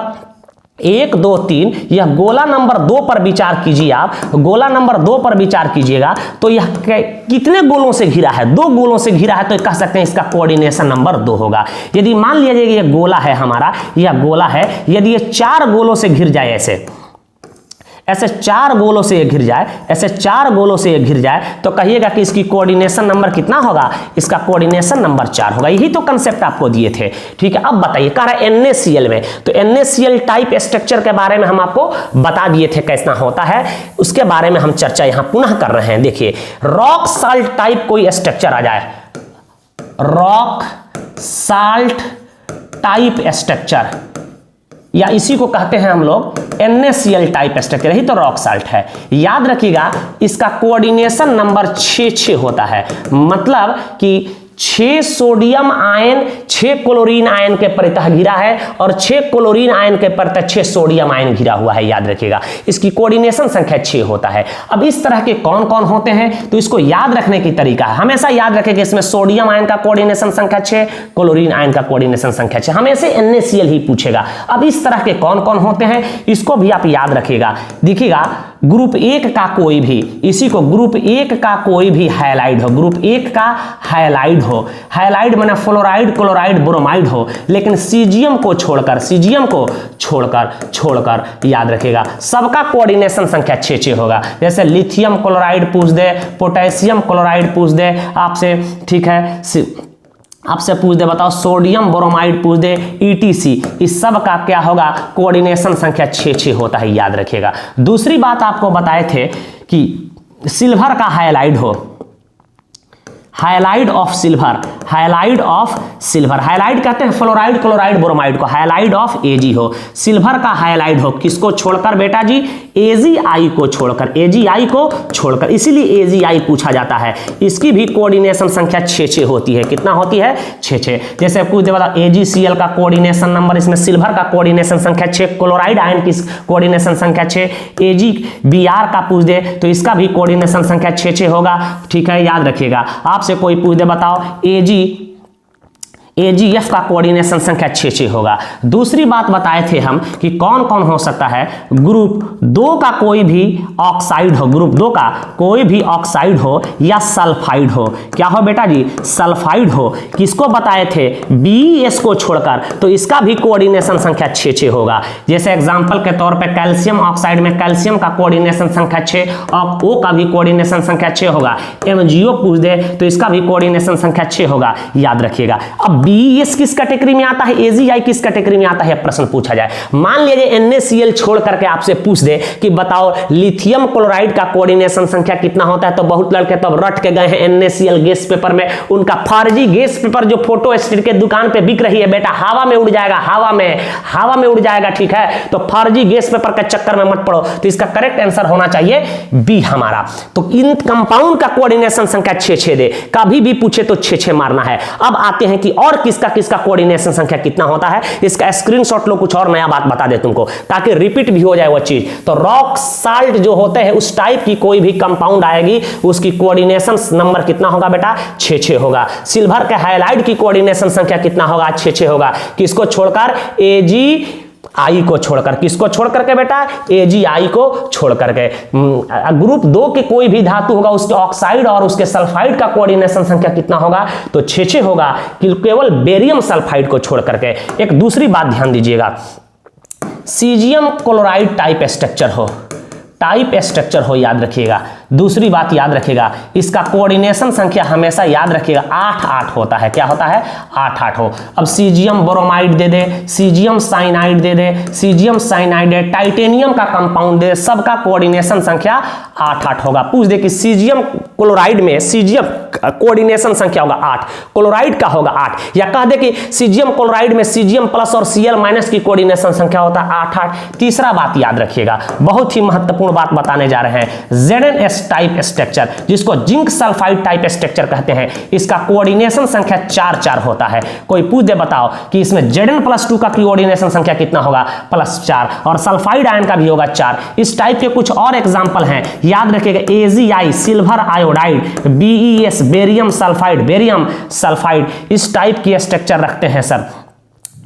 Speaker 1: 1 2 3, यह गोला नंबर 2 पर विचार कीजिए। आप गोला नंबर 2 पर विचार कीजिएगा तो यह कितने गोलों से घिरा है, 2 गोलों से घिरा है, तो कह सकते हैं इसका कोऑर्डिनेशन नंबर 2 होगा। यदि मान लीजिए कि यह गोला है हमारा, यह गोला है, यदि ये 4 गोलों से घिर जाए, ऐसे 4 गोलों से ये घिर जाए, ऐसे 4 गोलों से ये घिर जाए, तो कहिएगा कि इसकी कोऑर्डिनेशन नंबर कितना होगा, इसका कोऑर्डिनेशन नंबर 4 होगा। यही तो कंसेप्ट आपको दिए थे, ठीक है। अब बताइए, कह रहा है NaCl में, तो NaCl टाइप स्ट्रक्चर के बारे में हम आपको बता दिए थे कैसा होता है, उसके बारे में हम चर्चा यहां पुनः कर रहे हैं। देखिए रॉक साल्ट टाइप कोई स्ट्रक्चर आ जाए, रॉक साल्ट टाइप स्ट्रक्चर, या इसी को कहते हैं हम लोग NaCl टाइप स्ट्रक्चर, यही तो रॉक साल्ट है। याद रखिएगा इसका कोऑर्डिनेशन नंबर 6 होता है, मतलब कि 6 सोडियम आयन 6 क्लोरीन आयन के परितः घिरा है और 6 क्लोरीन आयन के परितः 6 सोडियम आयन घिरा हुआ है। याद रखिएगा इसकी कोऑर्डिनेशन संख्या 6 होता है। अब इस तरह के कौन कौन होते हैं, तो इसको याद रखने की तरीका है, हमेशा याद रखें कि इसमें सोडियम आयन का कोऑर्डिनेशन संख्या 6, क्लोरीन आयन का कोऑर्डिनेशन संख्या 6, हमेशा NaCl ही पूछेगा। अब इस तरह के कौन कौन होते हैं इसको भी आप याद रखिएगा। देखिएगा ग्रुप 1 का कोई भी, इसी को ग्रुप 1 का कोई भी हैलाइड हो, ग्रुप 1 का हैलाइड हो, हैलाइड माने फ्लोराइड क्लोराइड ब्रोमाइड हो, लेकिन सीजियम को छोड़कर याद रखिएगा सबका कोऑर्डिनेशन संख्या 6 होगा। जैसे लिथियम क्लोराइड पूछ दे, पोटेशियम क्लोराइड पूछ दे आपसे, ठीक है, आपसे पूछ दे बताओ सोडियम ब्रोमाइड पूछ दे, ETC, इस सब का क्या होगा, कोऑर्डिनेशन संख्या 6 होता है, याद रखिएगा। दूसरी बात आपको बताए थे कि सिल्वर का हाइलाइड हो, halide of silver, halide of silver, halide कहते हैं फ्लोराइड क्लोराइड ब्रोमाइड को, हाइलाइड ऑफ Ag हो, सिल्वर का हाइलाइड हो, किसको छोड़कर बेटा जी, AgI को छोड़कर, AgI को छोड़कर, इसीलिए AgI पूछा जाता है। इसकी भी कोऑर्डिनेशन संख्या 6 होती है, कितना होती है, 6। जैसे पूछ दे बताओ AgCl का कोऑर्डिनेशन नंबर, इसमें सिल्वर का कोऑर्डिनेशन संख्या 6, क्लोराइड आयन की कोऑर्डिनेशन संख्या 6, AgBr का पूछ दे तो इसका भी कोऑर्डिनेशन संख्या 6 होगा, ठीक है, याद रखिएगा। आपसे कोई पूछ दे बताओ AgF का कोऑर्डिनेशन संख्या 6 होगा। दूसरी बात बताए थे हम कि कौन कौन हो सकता है, ग्रुप 2 का कोई भी ऑक्साइड हो, ग्रुप 2 का कोई भी ऑक्साइड हो या सल्फाइड हो, क्या हो बेटा जी, सल्फाइड हो, किसको बताए थे, BeS को छोड़कर, तो इसका भी कोऑर्डिनेशन संख्या 6 होगा। जैसे एग्जांपल के तौर पे कैल्शियम ऑक्साइड में कैल्शियम का कोऑर्डिनेशन संख्या 6 और O का भी कोऑर्डिनेशन संख्या 6 होगा। MgO पूछ दे तो इसका भी कोऑर्डिनेशन संख्या 6 होगा, याद रखिएगा। अब अब BeS किस कैटेगरी में आता है, AgI किस कैटेगरी में आता है, प्रश्न पूछा जाए। मान लीजिए NaCl छोड़ करके आपसे पूछ दे कि बताओ लिथियम क्लोराइड का कोऑर्डिनेशन संख्या कितना होता है, तो बहुत लड़के तो रट के गए हैं NaCl गैस पेपर में। उनका फर्जी गैस पेपर जो फोटो स्टेट के दुकान पे बिक रही है बेटा, हवा में उड़ जाएगा, हवा में उड़ जाएगा, ठीक है। तो फर्जी गैस पेपर के चक्कर में मत पड़ो। तो इसका करेक्ट आंसर होना चाहिए बी हमारा। तो इन कंपाउंड का कोऑर्डिनेशन संख्या 6 दे, कभी भी पूछे तो 6 मारना है। अब आते हैं कि और किसका किसका कोऑर्डिनेशन संख्या कितना होता है, इसका स्क्रीनशॉट लो, कुछ और नया बात बता दे तुमको, ताकि रिपीट भी हो जाए वो चीज। तो रॉक साल्ट जो होते हैं उस टाइप की कोई भी कंपाउंड आएगी, उसकी कोऑर्डिनेशन नंबर कितना होगा बेटा, 6 होगा। सिल्वर के हाइलाइट की कोऑर्डिनेशन संख्या कितना होगा, 6 होगा। किसको छोड़कर, AgI को छोड़कर, किसको छोड़ करके बेटा, AgI को छोड़ करके। ग्रुप 2 के कोई भी धातु होगा उसके ऑक्साइड और उसके सल्फाइड का कोऑर्डिनेशन संख्या कितना होगा, तो 6 होगा, केवल बेरियम सल्फाइड को छोड़ करके। एक दूसरी बात ध्यान दीजिएगा, सीजियम क्लोराइड टाइप स्ट्रक्चर हो, याद रखिएगा। दूसरी बात याद रखिएगा, इसका कोऑर्डिनेशन संख्या हमेशा याद रखिएगा 8 होता है। क्या होता है, 8 हो। अब सीजियम ब्रोमाइड दे दे, सीजियम साइनाइड दे दे, सीजियम साइनाइड है, टाइटेनियम का कंपाउंड दे, सबका कोऑर्डिनेशन संख्या 8 होगा। पूछ दे कि सीजियम क्लोराइड में सीजियम कोऑर्डिनेशन संख्या होगा 8, क्लोराइड का होगा 8, या कह दे कि सीजियम क्लोराइड में सीजियम प्लस और Cl माइनस की कोऑर्डिनेशन संख्या होता है 8। तीसरा बात याद रखिएगा, बहुत ही महत्वपूर्ण बात बताने जा रहे हैं, ZnS टाइप स्ट्रक्चर, जिसको जिंक सल्फाइड टाइप स्ट्रक्चर कहते हैं, इसका कोऑर्डिनेशन संख्या 4 होता है। कोई पूछ दे बताओ कि इसमें Zn+2 का कोऑर्डिनेशन संख्या कितना होगा, +4, और सल्फाइड आयन का भी होगा 4। इस टाइप के कुछ और एग्जांपल हैं, याद रखिएगा, AgI silver iodide, BeS barium sulphide, इस टाइप की स्ट्रक्चर रखते हैं सर।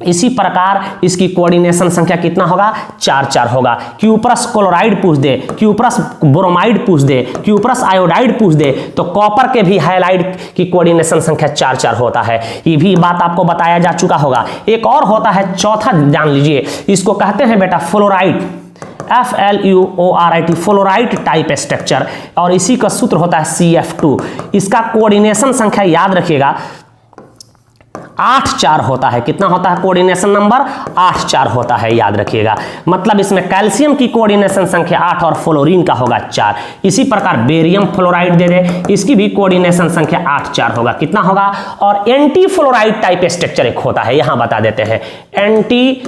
Speaker 1: इसी प्रकार इसकी कोऑर्डिनेशन संख्या कितना होगा, 4 होगा। क्यूप्रस क्लोराइड पूछ दे, क्यूप्रस ब्रोमाइड पूछ दे, क्यूप्रस आयोडाइड पूछ दे, तो कॉपर के भी हाइलाइड की कोऑर्डिनेशन संख्या 4 होता है। ये भी बात आपको बताया जा चुका होगा। एक और होता है, चौथा जान लीजिए, इसको कहते हैं बेटा fluoride, FLUORIT, fluoride type structure, और इसी का सूत्र होता है CF2। इसका कोऑर्डिनेशन संख्या याद रखिएगा 8 होता है। कितना होता है कोऑर्डिनेशन नंबर, 8 होता है, याद रखिएगा। मतलब इसमें कैल्शियम की कोऑर्डिनेशन संख्या 8 और फ्लोरीन का होगा 4। इसी प्रकार बेरियम फ्लोराइड दे दे, इसकी भी कोऑर्डिनेशन संख्या 8 होगा। कितना होगा, और एंटी फ्लोराइड टाइप स्ट्रक्चर एक होता है, यहां बता देते हैं, एंटी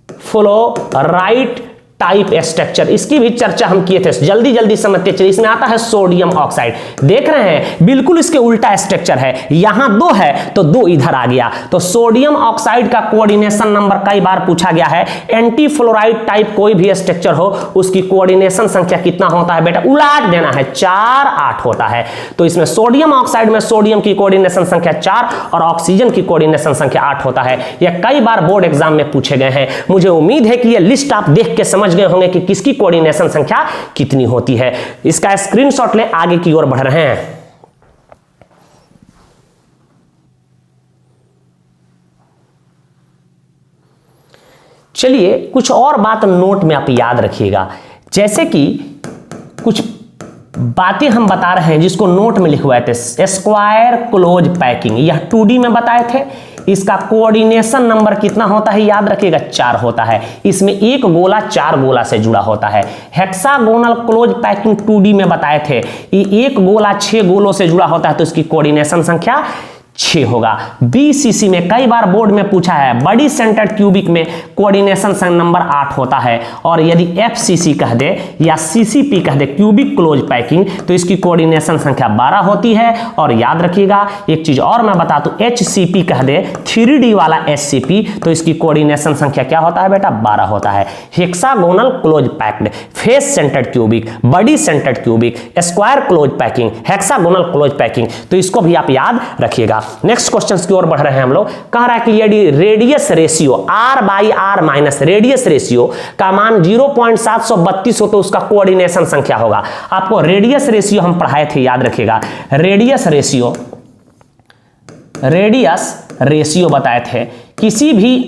Speaker 1: फ्लोराइड टाइप स्ट्रक्चर, इसकी भी चर्चा हम किए थे, जल्दी समझते चलिए। इसमें आता है सोडियम ऑक्साइड, देख रहे हैं बिल्कुल इसके उल्टा स्ट्रक्चर है, यहां 2 है तो 2 इधर आ गया। तो सोडियम ऑक्साइड का कोऑर्डिनेशन नंबर कई बार पूछा गया है। एंटी फ्लोराइड टाइप कोई भी स्ट्रक्चर हो, उसकी कोऑर्डिनेशन संख्या कितना होता है बेटा, उलाट देना है, 4 होता है। तो इसमें सोडियम ऑक्साइड में सोडियम की कोऑर्डिनेशन संख्या 4 और ऑक्सीजन की कोऑर्डिनेशन संख्या 8 होता है। यह कई बार बोर्ड एग्जाम में पूछे गए हैं। मुझे उम्मीद है कि यह लिस्ट आप देख के समझ गए होंगे कि किसकी कोऑर्डिनेशन संख्या कितनी होती है। इसका स्क्रीनशॉट ले, आगे की ओर बढ़ रहे हैं। चलिए कुछ और बात नोट में आप याद रखिएगा, जैसे कि कुछ बातें हम बता रहे हैं जिसको नोट में लिखवाए थे। स्क्वायर क्लोज पैकिंग, यह 2D में बताए थे। इसका कोऑर्डिनेशन नंबर कितना होता है, याद रखिएगा 4 होता है। इसमें एक गोला 4 गोला से जुड़ा होता है। हेक्सागोनल क्लोज पैकिंग 2D में बताए थे, ये एक गोला 6 गोलों से जुड़ा होता है, तो इसकी कोऑर्डिनेशन संख्या 6 होगा। BCC में कई बार बोर्ड में पूछा है, बड़ी सेंटर्ड क्यूबिक में कोऑर्डिनेशन नंबर 8 होता है, और यदि FCC कह दे या CCP कह दे, क्यूबिक क्लोज पैकिंग, तो इसकी कोऑर्डिनेशन संख्या 12 होती है। और याद रखिएगा एक चीज और मैं बता दूं, HCP कह दे, 3D वाला SCP, तो इसकी कोऑर्डिनेशन संख्या क्या होता है बेटा, 12 होता है। Hexagonal close packed, face centred cubic, body centred cubic, square close packing, hexagonal close packing, तो इसको भी आप याद रखिएगा। नेक्स्ट क्वेश्चन की ओर बढ़ रहे हैं हम लोग। कह रहा है कि यदि radius ratio R/R minus radius ratio का मान 0.732 हो तो उसका कोऑर्डिनेशन संख्या होगा। आपको रेडियस रेशियो हम पढ़ाए थे, याद रखिएगा। रेडियस रेशियो बताए थे, किसी भी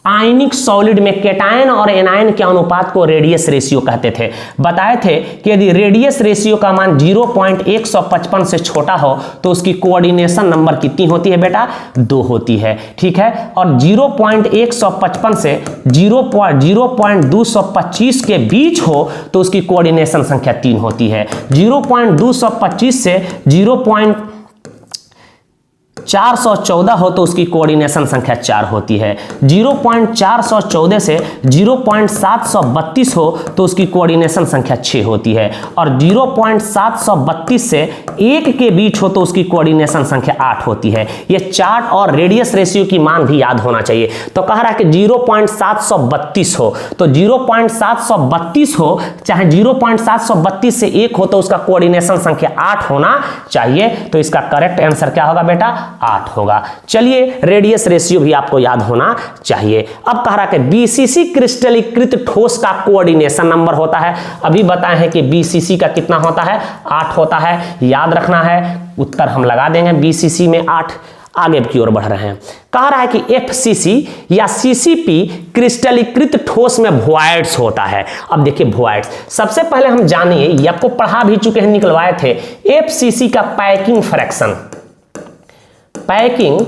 Speaker 1: आयनिक सॉलिड में केटायन और एनायन के अनुपात को रेडियस रेशियो कहते थे। बताए थे कि यदि रेडियस रेशियो का मान 0.155 से छोटा हो तो उसकी कोऑर्डिनेशन नंबर कितनी होती है बेटा? 2 होती है। ठीक है, और 0.155 से 0.225 के बीच हो तो उसकी कोऑर्डिनेशन संख्या 3 होती है। 0.225 से 0.414 हो तो उसकी कोऑर्डिनेशन संख्या 4 होती है। 0.414 से 0.732 हो तो उसकी कोऑर्डिनेशन संख्या 6 होती है, और 0.732 से 1 के बीच हो तो उसकी कोऑर्डिनेशन संख्या 8 होती है। ये चार्ट और रेडियस रेशियो की मान भी याद होना चाहिए। तो कह रहा है कि 0.732 हो तो 0.732 हो चाहे 0.732 से 1 हो तो उसका कोऑर्डिनेशन संख्या 8 होना चाहिए। तो इसका करेक्ट आंसर क्या होगा बेटा? 8 होगा। चलिए, रेडियस रेशियो भी आपको याद होना चाहिए। अब कह रहा है कि बीसीसी क्रिस्टलीकृत ठोस का कोऑर्डिनेशन नंबर होता है। अभी बताए हैं कि बीसीसी का कितना होता है? 8 होता है। याद रखना है, उत्तर हम लगा देंगे बीसीसी में 8। आगे की ओर बढ़ रहे हैं। कह रहा है कि एफसीसी या सीसीपी क्रिस्टलीकृत ठोस में वॉइड्स होता है। अब देखिए वॉइड्स, सबसे पहले हम जानिए, ये आपको पढ़ा भी चुके हैं, निकलवाए थे, एफसीसी का पैकिंग फ्रैक्शन। पैकिंग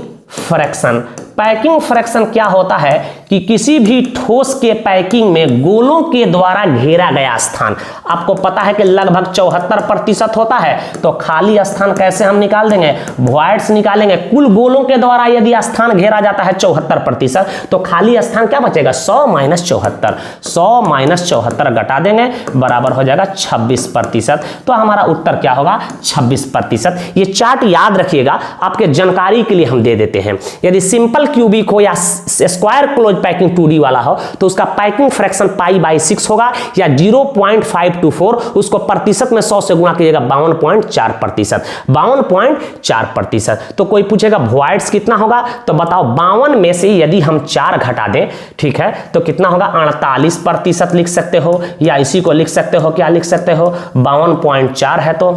Speaker 1: फ्रैक्शन क्या होता है कि किसी भी ठोस के पैकिंग में गोलों के द्वारा घेरा गया स्थान, आपको पता है कि लगभग 74% होता है। तो खाली स्थान कैसे हम निकाल देंगे? वॉइड्स निकालेंगे। कुल गोलों के द्वारा यदि स्थान घेरा जाता है 74%, तो खाली स्थान क्या बचेगा? 100 - 74। 100 - 74 घटा देंगे, बराबर हो जाएगा 26%। तो हमारा उत्तर क्या होगा? 26%। ये चार्ट याद रखिएगा, आपके जानकारी के लिए हम दे देते हैं। यदि सिंपल क्यूबिक हो या स्क्वायर क्लोज पैकिंग 2D वाला हो तो उसका पैकिंग फ्रैक्शन π/6 होगा या 0.524, उसको प्रतिशत में 100 से गुणा कीजिएगा 52.4%। 52.4%। तो कोई पूछेगा वॉइड्स कितना होगा, तो बताओ 52 में से यदि हम 4 घटा दें, ठीक है, तो कितना होगा? 48% लिख सकते हो, या इसी को लिख सकते हो, क्या लिख सकते हो? 52.4 है तो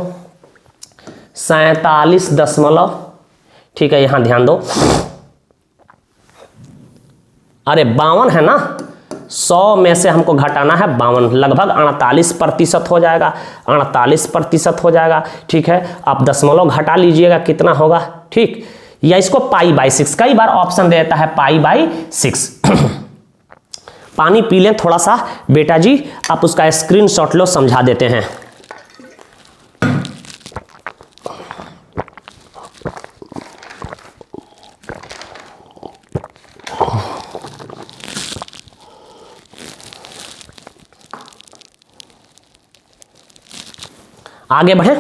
Speaker 1: 47 ठीक है, यहां ध्यान दो। अरे 52 है ना, 100 में से हमको घटाना है 52, लगभग 48% हो जाएगा। 48% हो जाएगा। ठीक है, आप दशमलव घटा लीजिएगा, कितना होगा? ठीक, या इसको π/6, कई बार ऑप्शन देता है π/6। पानी पी लें थोड़ा सा बेटा जी, आप उसका स्क्रीनशॉट लो, समझा देते हैं। आगे बढ़े,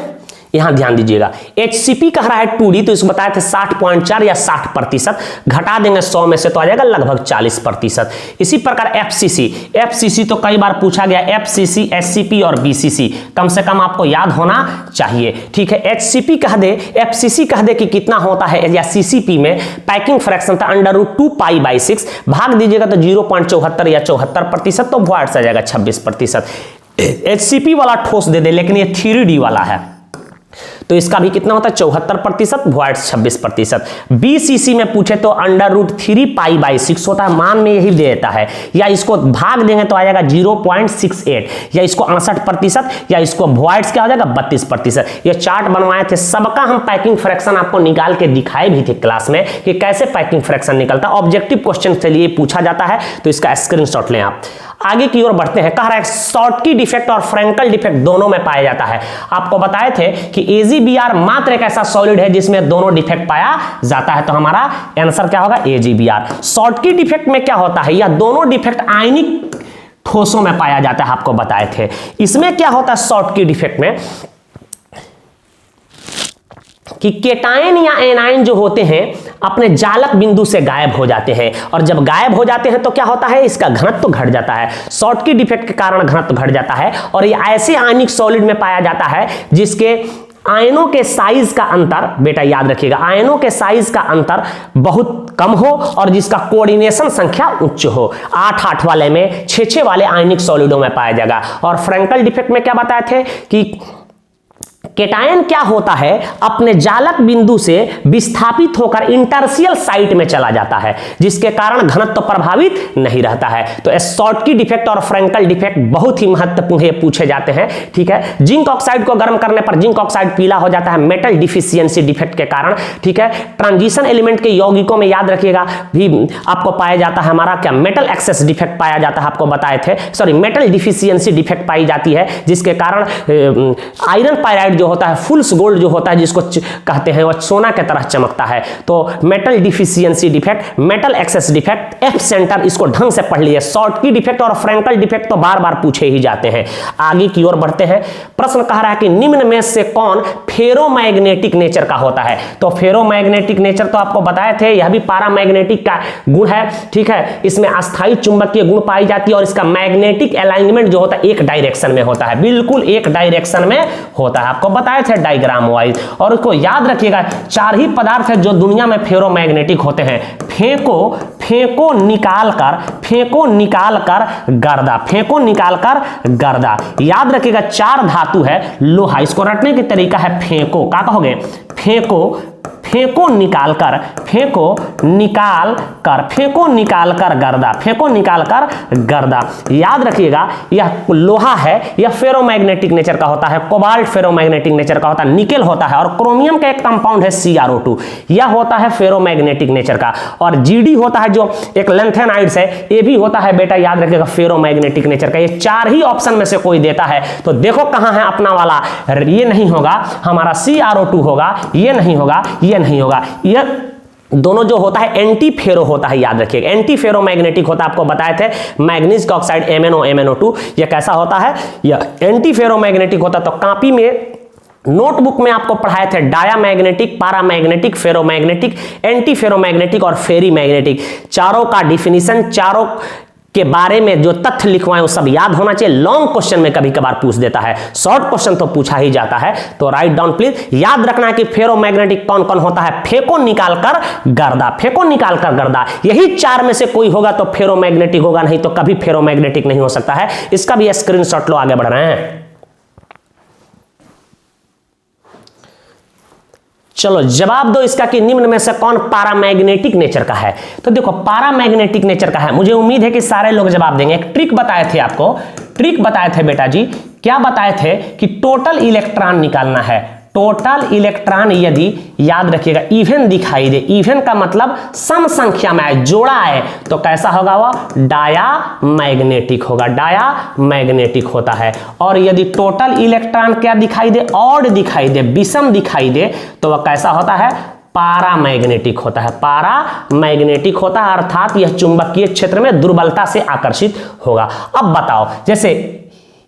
Speaker 1: यहां ध्यान दीजिएगा। HCP कह रहा है 2D, तो इसको बताया था 60.4 या 60%, घटा देंगे 100 में से तो आ जाएगा लगभग 40%। इसी प्रकार FCC तो कई बार पूछा गया, FCC, SCP और BCC कम से कम आपको याद होना चाहिए। ठीक है, HCP कह दे, FCC कह दे कि कितना होता है, या CCP में पैकिंग फ्रैक्शन था √2 π/6, भाग दीजिएगा तो 0.74 या 74%, तो वॉइड्स आ जाएगा 26%। HCP वाला ठोस दे दे, लेकिन ये 3D वाला है, तो इसका भी कितना होता है? 74%, वॉइड्स 26%। BCC में पूछे तो √3 π/6 होता है, मान में यही दे देता है, या इसको भाग देंगे तो आ जाएगा 0.68, या इसको 68%, या इसको वॉइड्स क्या हो जाएगा? 32%। ये चार्ट बनवाए थे, सबका हम पैकिंग फ्रैक्शन आपको निकाल के दिखाए भी थे क्लास में कि कैसे पैकिंग फ्रैक्शन निकलता है। ऑब्जेक्टिव क्वेश्चन के लिए पूछा जाता है, तो इसका स्क्रीनशॉट लें आप। आगे की ओर बढ़ते हैं। कह रहा है शॉर्टकी डिफेक्ट और फ्रैंकल डिफेक्ट दोनों में पाया जाता है। आपको बताए थे कि AgBr मात्र एक ऐसा सॉलिड है जिसमें दोनों डिफेक्ट पाया जाता है, तो हमारा आंसर क्या होगा? AgBr। शॉर्टकी डिफेक्ट में क्या होता है, या दोनों डिफेक्ट आयनिक ठोसों में पाया जाता है, आपको बताए थे। इसमें क्या होता है शॉर्टकी डिफेक्ट में कि केटायन या एनायन जो होते हैं अपने जालक बिंदु से गायब हो जाते हैं, और जब गायब हो जाते हैं तो क्या होता है? इसका घनत्व घट जाता है। शॉर्टकी डिफेक्ट के कारण घनत्व घट जाता है, और ये ऐसे आयनिक सॉलिड में पाया जाता है जिसके आयनों के साइज का अंतर, बेटा याद रखिएगा, आयनों के साइज का अंतर बहुत कम हो और जिसका कोऑर्डिनेशन संख्या उच्च हो। 8-8 वाले में, 6-6 वाले आयनिक सॉलिडों में पाया जाएगा। और फ्रैंकल डिफेक्ट में क्या बताए थे कि केटायन क्या होता है, अपने जालक बिंदु से विस्थापित होकर इंटरशियल साइट में चला जाता है, जिसके कारण घनत्व प्रभावित नहीं रहता है। तो शॉर्टकी डिफेक्ट और फ्रैंकल डिफेक्ट बहुत ही महत्वपूर्ण पूछे जाते हैं, ठीक है। जिंक ऑक्साइड को गर्म करने पर जिंक ऑक्साइड पीला हो जाता है मेटल डिफिशियंसी डिफेक्ट के कारण, ठीक है। ट्रांजिशन एलिमेंट के यौगिकों में याद रखिएगा भी आपको पाया जाता है हमारा क्या, मेटल एक्सेस डिफेक्ट पाया जाता है, आपको बताए थे, सॉरी मेटल डिफिशियंसी डिफेक्ट पाई जाती है, जिसके कारण आयरन पायराइड जो होता है, फुल्स गोल्ड जो होता है जिसको कहते हैं, वह सोना की तरह चमकता है। तो metal deficiency defect, metal access defect, F centre, इसको ढंग से पढ़ लीजिए। शॉर्टकी डिफेक्ट और फ्रैंकल डिफेक्ट तो बार बार पूछे ही जाते हैं। आगे की ओर बढ़ते हैं। प्रश्न कह रहा है कि निम्न में से कौन फेरोमैग्नेटिक नेचर का होता है। तो फेरोमैग्नेटिक नेचर तो आपको बताए थे, यह भी पैरामैग्नेटिक का गुण है, ठीक है। इसमें अस्थायी चुंबकीय गुण पाई जाती है और इसका मैग्नेटिक अलाइनमेंट जो होता है एक डायरेक्शन में होता है, बिल्कुल एक डायरेक्शन में होता है, आपको बताए थे डायग्राम वाइज। और उसको याद रखिएगा, 4 ही पदार्थ है जो दुनिया में फेरोमैग्नेटिक होते हैं। फेंको निकाल कर गर्दा, फेंको निकाल कर गर्दा। याद रखिएगा 4 धातु है लोहा, इसको रटने की तरीका है फेंको, क्या कहोगे, फेंको निकाल कर गर्दा। याद रखिएगा यह लोहा है, यह फेरोमैग्नेटिक नेचर का होता है, कोबाल्ट फेरोमैग्नेटिक नेचर का होता है, निकेल होता है, और क्रोमियम का एक कंपाउंड है CrO2, यह होता है फेरोमैग्नेटिक नेचर का। और GD होता है जो एक लेंथेनाइड्स है, ये भी होता है बेटा याद रखिएगा फेरोमैग्नेटिक नेचर का। ये 4 ही ऑप्शन में से कोई देता है, तो देखो कहां है अपना वाला, ये नहीं होगा हमारा CrO2 होगा, ये नहीं होगा, ये नहीं होगा, यह दोनों जो होता है एंटी फेरो होता है, याद रखिएगा एंटी फेरोमैग्नेटिक होता है। आपको बताए थे मैग्नीज का ऑक्साइड MnO यह कैसा होता है, यह एंटी फेरोमैग्नेटिक होता है। तो कॉपी में नोटबुक में आपको पढ़ाए थे diamagnetic, paramagnetic, ferromagnetic, anti ferromagnetic और फेरी मैग्नेटिक, चारों का डिफिनीशन, चारों के बारे में जो तथ्य लिखवाए वो सब याद होना चाहिए। लॉन्ग क्वेश्चन में कभी कभार पूछ देता है, शॉर्ट क्वेश्चन तो पूछा ही जाता है। तो राइट डाउन प्लीज। याद रखना है कि फेरोमैग्नेटिक कौन कौन होता है, फेंको निकाल कर गर्दा, यही 4 में से कोई होगा तो फेरोमैग्नेटिक होगा, नहीं तो कभी फेरोमैग्नेटिक नहीं हो सकता है। इसका भी स्क्रीनशॉट लो, आगे बढ़ रहे हैं। चलो जवाब दो इसका कि निम्न में से कौन पैरामैग्नेटिक नेचर का है। तो देखो पैरामैग्नेटिक नेचर का है, मुझे उम्मीद है कि सारे लोग जवाब देंगे। एक ट्रिक बताए थे आपको, ट्रिक बताए थे बेटा जी, क्या बताए थे कि टोटल इलेक्ट्रॉन निकालना है। टोटल इलेक्ट्रॉन यदि याद रखिएगा इवन दिखाई दे, इवन का मतलब सम संख्या में आए, जोड़ा आए, तो कैसा होगा वह, डायामैग्नेटिक होगा, डायामैग्नेटिक होता है। और यदि टोटल इलेक्ट्रॉन क्या दिखाई दे, ऑड दिखाई दे, विषम दिखाई दे, तो वह कैसा होता है, पैरामैग्नेटिक होता है, पैरामैग्नेटिक होता है, अर्थात यह चुंबकीय क्षेत्र में दुर्बलता से आकर्षित होगा। अब बताओ, जैसे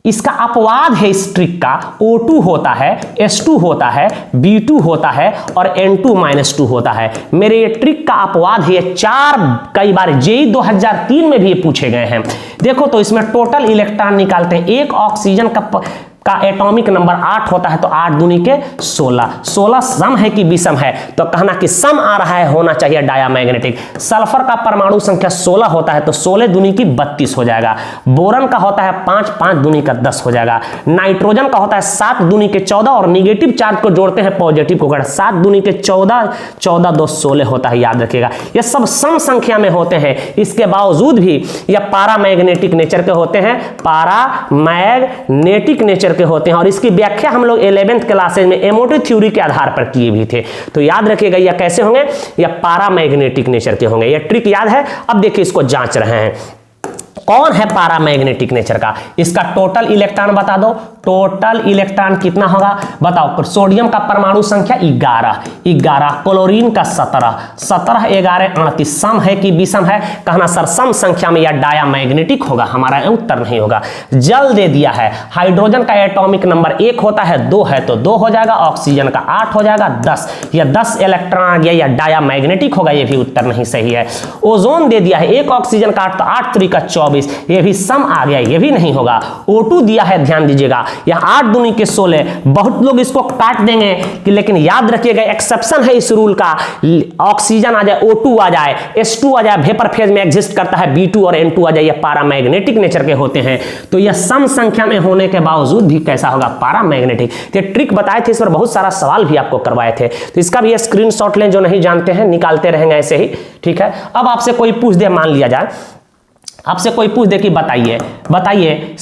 Speaker 1: इसका अपवाद है इस ट्रिक का, O2 होता है, S2 होता है, B2 होता है और N2-2 होता है। मेरे ये ट्रिक का अपवाद है, ये 4 कई बार JEE 2003 में भी ये पूछे गए हैं। देखो तो इसमें टोटल इलेक्ट्रॉन निकालते हैं, एक ऑक्सीजन का एटॉमिक नंबर 8 होता है, तो 8 दूनी के 16, 16 सम है कि विषम है, तो कहना कि सम आ रहा है, होना चाहिए डायामैग्नेटिक। सल्फर का परमाणु संख्या 16 होता है, तो 16 दूनी की 32 हो जाएगा। बोरन का होता है 5, 5 दूनी का 10 हो जाएगा। नाइट्रोजन का होता है 7 दूनी के 14, और निगेटिव चार्ज को जोड़ते हैं पॉजिटिव को, 7 दूनी के 14, 14 2 16 होता है, याद रखिएगा। ये सब सम संख्या में होते हैं, इसके बावजूद भी यह पैरामैग्नेटिक नेचर के होते हैं, पैरामैग्नेटिक नेचर के होते हैं। और इसकी व्याख्या हम लोग 11th क्लासेज में एमोटिव थ्योरी के आधार पर किए भी थे। तो याद रखिएगा यह कैसे होंगे, यह पैरामैग्नेटिक नेचर के होंगे। यह ट्रिक याद है। अब देखिए इसको जांच रहे हैं, कौन है पैरामैग्नेटिक नेचर का। इसका टोटल इलेक्ट्रॉन बता दो, टोटल इलेक्ट्रॉन कितना होगा बताओ। सोडियम का परमाणु संख्या 11, क्लोरीन का 17, 11 38, सम है कि विषम है, कहना सर सम संख्या में या डायामैग्नेटिक होगा, हमारा उत्तर नहीं होगा। जल दे दिया है, हाइड्रोजन का एटॉमिक नंबर 1 होता है, 2 है तो 2 हो जाएगा, ऑक्सीजन का 8 हो जाएगा, 10, या 10 इलेक्ट्रॉन आ गया, या डायामैग्नेटिक होगा, ये भी उत्तर नहीं सही है। ओजोन दे दिया है, 1 ऑक्सीजन का 8 तो 8 3 का 14, 24, ये भी सम आ गया, ये भी नहीं होगा। O2 दिया है, ध्यान दीजिएगा, यह 8 दूनी के 16। बहुत लोग इसको काट देंगे कि, लेकिन याद रखिएगा एक्सेप्शन है इस रूल का, ऑक्सीजन आ जाए, O2 आ जाए, H2 आ जाए, वेपर फेज में एग्जिस्ट करता है, B2 और N2 आ जाए, ये पैरामैग्नेटिक नेचर के होते हैं। तो यह सम संख्या में होने के बावजूद भी कैसा होगा, पैरामैग्नेटिक। तो ट्रिक बताए थे, इस पर बहुत सारा सवाल भी आपको करवाए थे, तो इसका भी स्क्रीनशॉट लें, जो नहीं जानते हैं निकालते रहेंगे ऐसे ही, ठीक है। अब आपसे कोई पूछ दे, मान लिया जाए आपसे कोई पूछ दे कि बताइए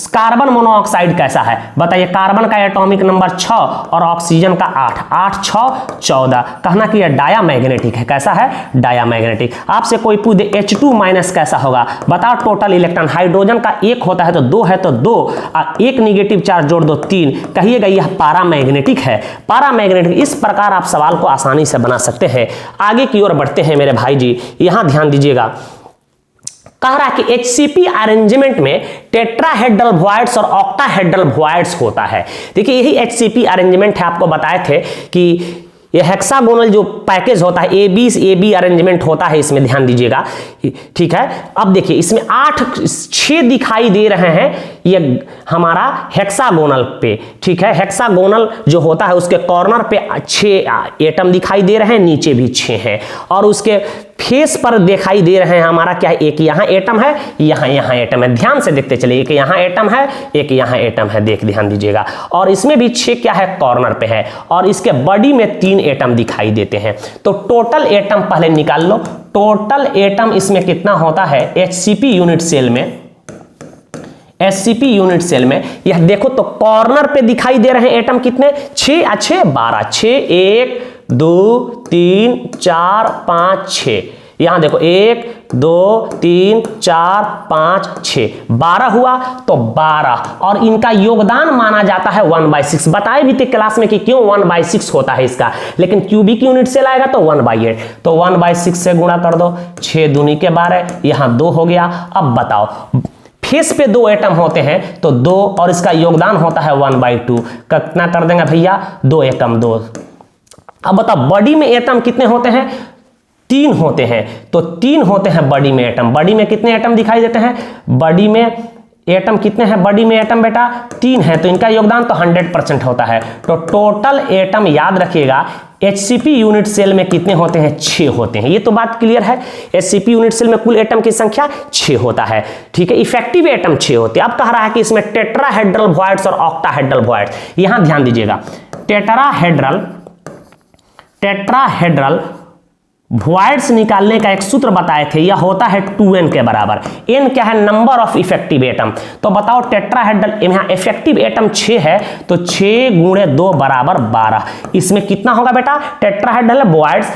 Speaker 1: कार्बन मोनोऑक्साइड कैसा है, बताइए कार्बन का एटॉमिक नंबर 6 और ऑक्सीजन का 8, 8 6 14, कहना कि यह डायामैग्नेटिक है, कैसा है, डायामैग्नेटिक। आपसे कोई पूछ दे H2- कैसा होगा, बताओ टोटल इलेक्ट्रॉन, हाइड्रोजन का 1 होता है तो 2 है तो 2, और 1 निगेटिव चार्ज जोड़ दो 3, कहिएगा यह पैरामैग्नेटिक है, पैरामैग्नेटिक। इस प्रकार आप सवाल को आसानी से बना सकते हैं। आगे की ओर बढ़ते हैं मेरे भाई जी, यहां ध्यान दीजिएगा, कह रहा है कि HCP अरेंजमेंट में टेट्राहेड्रल वॉइड्स और ऑक्टाहेड्रल वॉइड्स होता है। देखिए यही HCP अरेंजमेंट है, आपको बताए थे कि ये हेक्सागोनल जो पैकेज होता है, AB अरेंजमेंट होता है, इसमें ध्यान दीजिएगा, ठीक है। अब देखिए इसमें 6 दिखाई दे रहे हैं, ये हमारा हेक्सागोनल पे, ठीक है। हेक्सागोनल जो होता है उसके कॉर्नर पे 6 एटम दिखाई दे रहे हैं, नीचे भी 6 हैं, और उसके फेस पर दिखाई दे रहे हैं हमारा क्या है, एक यहाँ एटम है, यहाँ एटम है, ध्यान से देखते चलिए, एक यहाँ एटम है, एक यहाँ एटम है, ध्यान दीजिएगा, और इसमें भी 6 क्या है, कॉर्नर पे है, और इसके बॉडी में 3 एटम दिखाई देते हैं। तो टोटल एटम पहले निकाल लो, टोटल एटम इसमें कितना होता है HCP यूनिट सेल में, SCP यूनिट सेल में, यह देखो तो कॉर्नर पे दिखाई दे रहे हैं एटम कितने, 6 अच्छे 12, 6 1 2 3 4 5 6, यहां देखो 1 2 3 4 5 6, 12 हुआ तो 12, और इनका योगदान माना जाता है 1/6। बताए भी थे क्लास में कि क्यों 1/6 होता है इसका, लेकिन क्यूबिक यूनिट सेल आएगा तो 1/8, तो 1/6 से गुणा कर दो, 6 दूनी के 12, यहां 2 हो गया। अब बताओ फेस पे 2 एटम होते हैं तो 2, और इसका योगदान होता है 1/2, कितना कर देंगे भैया, 2 एकम 2। अब बताओ बॉडी में एटम कितने होते हैं, 3 होते हैं, तो 3 होते हैं बॉडी में एटम। बॉडी में कितने एटम दिखाई देते हैं, बॉडी में एटम कितने हैं, बॉडी में एटम बेटा 3 है, तो इनका योगदान तो 100% होता है। तो टोटल एटम याद रखिएगा HCP यूनिट सेल में कितने होते हैं, 6 होते हैं। ये तो बात क्लियर है, HCP यूनिट सेल में कुल एटम की संख्या 6 होता है, ठीक है। इफेक्टिव एटम 6 होते हैं। अब कह रहा है कि इसमें टेट्राहेड्रल वॉइड्स और ऑक्टाहेड्रल वॉइड्स, यहां ध्यान दीजिएगा, टेट्राहेड्रल वॉइड्स निकालने का एक सूत्र बताए थे, यह होता है 2n के बराबर। n क्या है, नंबर ऑफ इफेक्टिव एटम। तो बताओ टेट्राहेड्रल, यहां इफेक्टिव एटम 6 है, तो 6 × 2 बराबर 12, इसमें कितना होगा बेटा, टेट्राहेड्रल वॉइड्स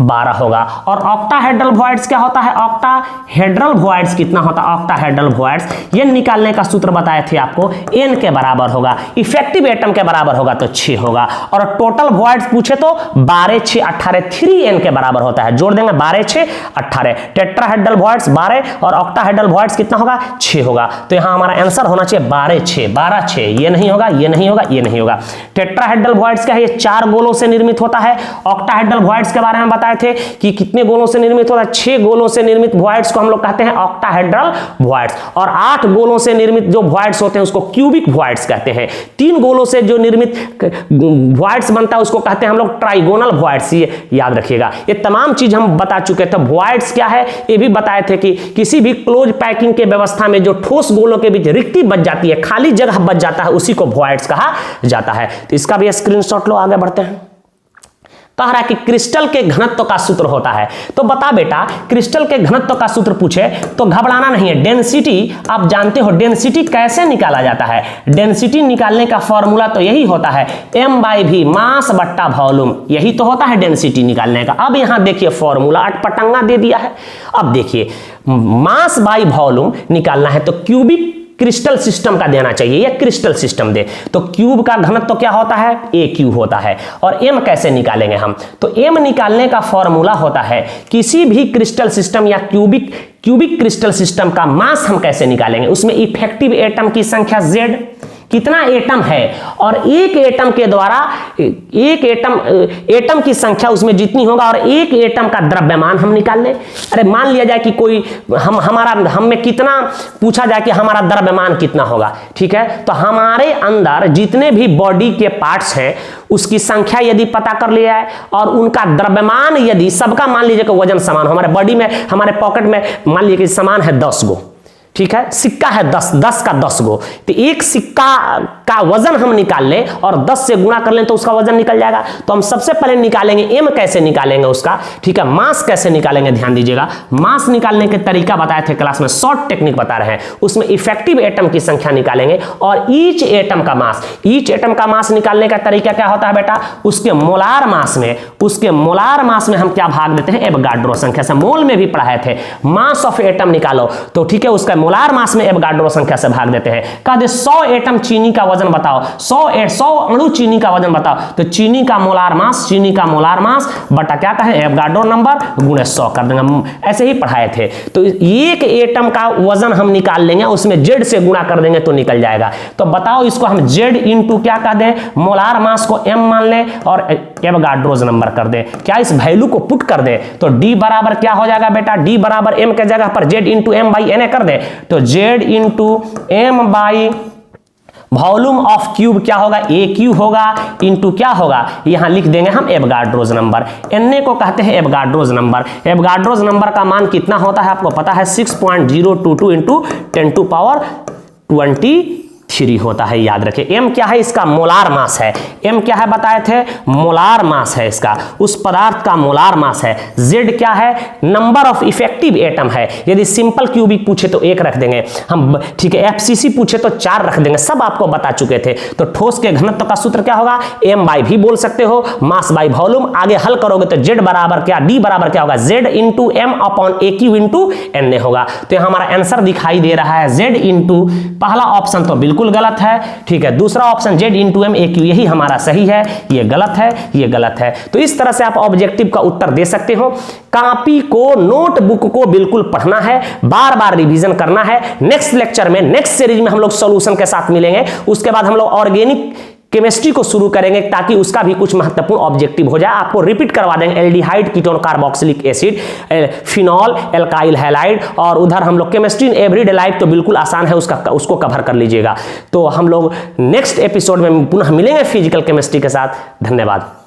Speaker 1: 12 होगा। और ऑक्टाहेड्रल वॉइड्स क्या होता है, ऑक्टाहेड्रल वॉइड्स कितना होता है, ऑक्टाहेड्रल वॉइड्स ये निकालने का सूत्र बताए थे आपको, n के बराबर होगा, इफेक्टिव एटम के बराबर होगा तो 6 होगा, और टोटल वॉइड्स पूछे तो 12 6 18, 3n के बराबर होता है, जोड़ देंगे 12 6 18, टेट्राहेड्रल वॉइड्स 12 और ऑक्टाहेड्रल वॉइड्स कितना होगा, 6 होगा। तो यहां हमारा आंसर होना चाहिए 12 6, ये नहीं होगा, ये नहीं होगा, ये नहीं होगा। टेट्राहेड्रल वॉइड्स क्या है, ये 4 गोलों से निर्मित होता है। ऑक्टाहेड्रल वॉइड्स के बारे में बताया थे कि कितने गोलों से निर्मित होता है, 6 गोलों से निर्मित वॉइड्स को हम लोग कहते हैं ऑक्टाहेड्रल वॉइड्स, और 8 गोलों से निर्मित जो वॉइड्स होते हैं उसको क्यूबिक वॉइड्स कहते हैं। 3 गोलों से जो निर्मित वॉइड्स बनता है उसको कहते हैं हम लोग ट्राइगोनल वॉइड्स, ये याद रखिएगा। ये तमाम चीज हम बता चुके थे। वॉइड्स क्या है ये भी बताए थे कि किसी भी क्लोज पैकिंग के व्यवस्था में जो ठोस गोलों के बीच रिक्ति बच जाती है, खाली जगह बच जाता है, उसी को वॉइड्स कहा जाता है। तो इसका भी स्क्रीनशॉट लो, आगे बढ़ते हैं। कह रहा है कि क्रिस्टल के घनत्व का सूत्र होता है, तो बता बेटा क्रिस्टल के घनत्व का सूत्र पूछे तो घबराना नहीं है। डेंसिटी आप जानते हो, डेंसिटी कैसे निकाला जाता है, डेंसिटी निकालने का फॉर्मूला तो यही होता है m/v, मास बट्टा वॉल्यूम, यही तो होता है डेंसिटी निकालने का। अब यहां देखिए फॉर्मूला अटपटंगा दे दिया है। अब देखिए मास बाई वॉल्यूम निकालना है तो क्यूबिक क्रिस्टल सिस्टम का देना चाहिए, या क्रिस्टल सिस्टम दे तो क्यूब का घनत्व तो क्या होता है, AQ होता है। और m कैसे निकालेंगे हम, तो m निकालने का फॉर्मूला होता है किसी भी क्रिस्टल सिस्टम या क्यूबिक क्रिस्टल सिस्टम का मास हम कैसे निकालेंगे, उसमें इफेक्टिव एटम की संख्या Z, कितना एटम है, और एक एटम के द्वारा एक एटम की संख्या उसमें जितनी होगा और एक एटम का द्रव्यमान हम निकाल लें। अरे मान लिया जाए कि कोई हम में कितना पूछा जाए कि हमारा द्रव्यमान कितना होगा, ठीक है, तो हमारे अंदर जितने भी बॉडी के पार्ट्स हैं उसकी संख्या यदि पता कर लिया है और उनका द्रव्यमान यदि सबका मान लीजिए कि वजन समान हो, हमारे बॉडी में हमारे पॉकेट में मान लीजिए कि समान है 10 गो, ठीक है, सिक्का है 10 का 10 गो, तो एक सिक्का का वजन हम निकाल लें और 10 से गुणा कर लें तो उसका वजन निकल जाएगा। तो हम सबसे पहले निकालेंगे एम कैसे निकालेंगे उसका, ठीक है, मास कैसे निकालेंगे, ध्यान दीजिएगा। मास निकालने के तरीका बताए थे क्लास में, शॉर्ट टेक्निक बता रहे हैं, उसमें इफेक्टिव एटम की संख्या निकालेंगे और ईच एटम का मास निकालने का तरीका क्या होता है बेटा, उसके मोलार मास में हम क्या भाग देते हैं, एवोगाड्रो संख्या से, मोल में भी पढ़ाए थे, मास ऑफ एटम निकालो तो ठीक है, उसका मोलार मास में एवोगाड्रो संख्या से भाग देते हैं। कह दे 100 एटम चीनी का वजन बताओ, 100 अणु चीनी का वजन बताओ, तो चीनी का मोलार मास बटा क्या कहें, एवोगाड्रो नंबर गुणे 100 कर देंगे, ऐसे ही पढ़ाए थे। तो एक एटम का वजन हम निकाल लेंगे, उसमें जेड से गुणा कर देंगे तो निकल जाएगा। तो बताओ इसको हम जेड इंटू क्या कर दें, मोलार मास को एम मान ले और एवोगाड्रोज नंबर कर दे, क्या इस वैल्यू को पुट कर दे, तो डी बराबर क्या हो जाएगा बेटा, डी बराबर एम के जगह पर Z into M by N कर दे, तो Z into M by volume of cube क्या होगा, ए क्यू होगा, इंटू क्या होगा, यहां लिख देंगे हम एवोगाड्रोज नंबर, एन को कहते हैं एवोगाड्रोज नंबर। एवोगाड्रोज नंबर का मान कितना होता है आपको पता है, 6.022 इंटू 10 टू पावर 23 होता है, याद रखें। एम क्या है, इसका मोलार मास है, एम क्या है बताए थे, मोलार मास है इसका, उस पदार्थ का मोलार मास है। जेड क्या है, नंबर ऑफ इफेक्टिव एटम है, यदि सिंपल क्यूबिक पूछे तो 1 रख देंगे हम, ठीक है, एफसीसी पूछे तो 4 रख देंगे, सब आपको बता चुके थे। तो ठोस के घनत्व का सूत्र क्या होगा, एम बाई भी बोल सकते हो, मास बाई वॉल्यूम, आगे हल करोगे तो जेड बराबर क्या, डी बराबर क्या होगा, Z into M upon A Q into N A होगा। तो हमारा आंसर दिखाई दे रहा है जेड इंटू, पहला ऑप्शन तो बिल्कुल गलत है, ठीक है, दूसरा option Z into M A Q यही हमारा सही है, ये गलत है, ये गलत है। तो इस तरह से आप ऑब्जेक्टिव का उत्तर दे सकते हो। कॉपी को, नोटबुक को बिल्कुल पढ़ना है, बार बार रिवीजन करना है। नेक्स्ट लेक्चर में, नेक्स्ट सीरीज में हम लोग सॉल्यूशन के साथ मिलेंगे, उसके बाद हम लोग ऑर्गेनिक केमिस्ट्री को शुरू करेंगे ताकि उसका भी कुछ महत्वपूर्ण ऑब्जेक्टिव हो जाए। आपको रिपीट करवा देंगे aldehyde, ketone, carboxylic acid, phenol, alkyl halide, और उधर हम लोग केमिस्ट्री इन एवरीडे लाइफ तो बिल्कुल आसान है, उसको कवर कर लीजिएगा। तो हम लोग नेक्स्ट एपिसोड में पुनः मिलेंगे फिजिकल केमिस्ट्री के साथ। धन्यवाद।